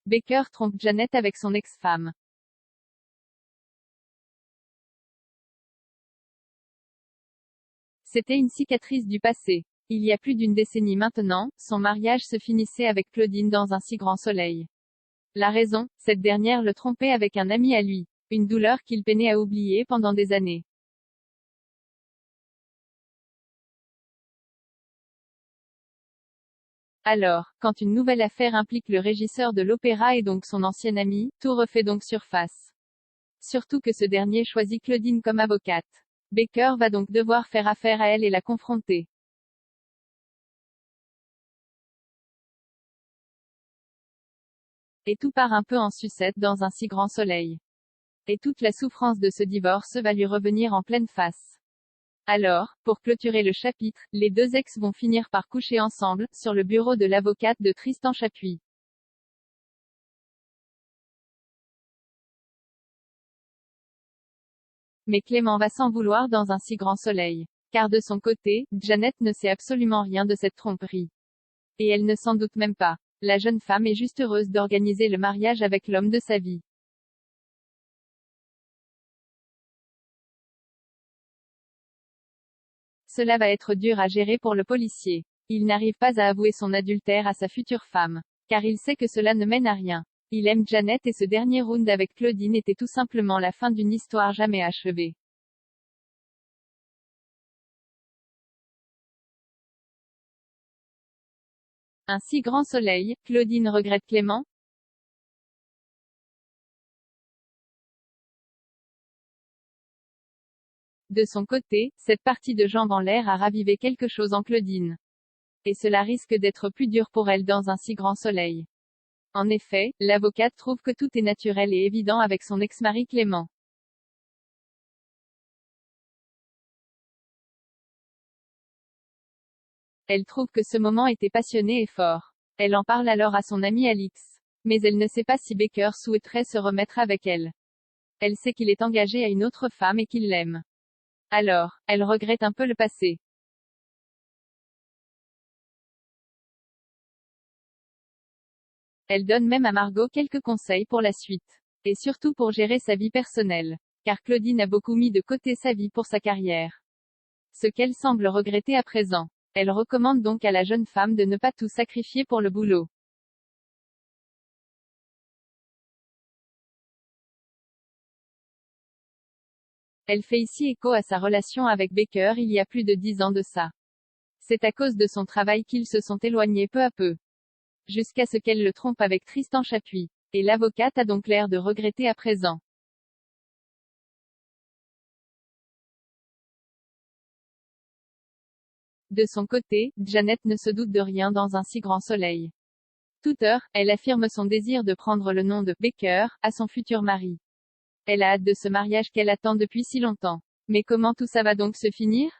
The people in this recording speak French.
Baker trompe Janet avec son ex-femme. C'était une cicatrice du passé. Il y a plus d'une décennie maintenant, son mariage se finissait avec Claudine dans un si grand soleil. La raison, cette dernière le trompait avec un ami à lui. Une douleur qu'il peinait à oublier pendant des années. Alors, quand une nouvelle affaire implique le régisseur de l'opéra et donc son ancien ami, tout refait donc surface. Surtout que ce dernier choisit Claudine comme avocate. Baker va donc devoir faire affaire à elle et la confronter. Et tout part un peu en sucette dans un si grand soleil. Et toute la souffrance de ce divorce va lui revenir en pleine face. Alors, pour clôturer le chapitre, les deux ex vont finir par coucher ensemble, sur le bureau de l'avocate de Tristan Chapuis. Mais Clément va s'en vouloir dans un si grand soleil. Car de son côté, Janet ne sait absolument rien de cette tromperie. Et elle ne s'en doute même pas. La jeune femme est juste heureuse d'organiser le mariage avec l'homme de sa vie. Cela va être dur à gérer pour le policier. Il n'arrive pas à avouer son adultère à sa future femme. Car il sait que cela ne mène à rien. Il aime Janet et ce dernier round avec Claudine était tout simplement la fin d'une histoire jamais achevée. Un si grand soleil, Claudine regrette Clément? De son côté, cette partie de jambes en l'air a ravivé quelque chose en Claudine. Et cela risque d'être plus dur pour elle dans un si grand soleil. En effet, l'avocate trouve que tout est naturel et évident avec son ex-mari Clément. Elle trouve que ce moment était passionné et fort. Elle en parle alors à son amie Alix. Mais elle ne sait pas si Baker souhaiterait se remettre avec elle. Elle sait qu'il est engagé à une autre femme et qu'il l'aime. Alors, elle regrette un peu le passé. Elle donne même à Margot quelques conseils pour la suite. Et surtout pour gérer sa vie personnelle. Car Claudine a beaucoup mis de côté sa vie pour sa carrière. Ce qu'elle semble regretter à présent. Elle recommande donc à la jeune femme de ne pas tout sacrifier pour le boulot. Elle fait ici écho à sa relation avec Baker il y a plus de 10 ans de ça. C'est à cause de son travail qu'ils se sont éloignés peu à peu. Jusqu'à ce qu'elle le trompe avec Tristan Chapuis. Et l'avocate a donc l'air de regretter à présent. De son côté, Janet ne se doute de rien dans un si grand soleil. Toute heure, elle affirme son désir de prendre le nom de Baker à son futur mari. Elle a hâte de ce mariage qu'elle attend depuis si longtemps. Mais comment tout ça va donc se finir?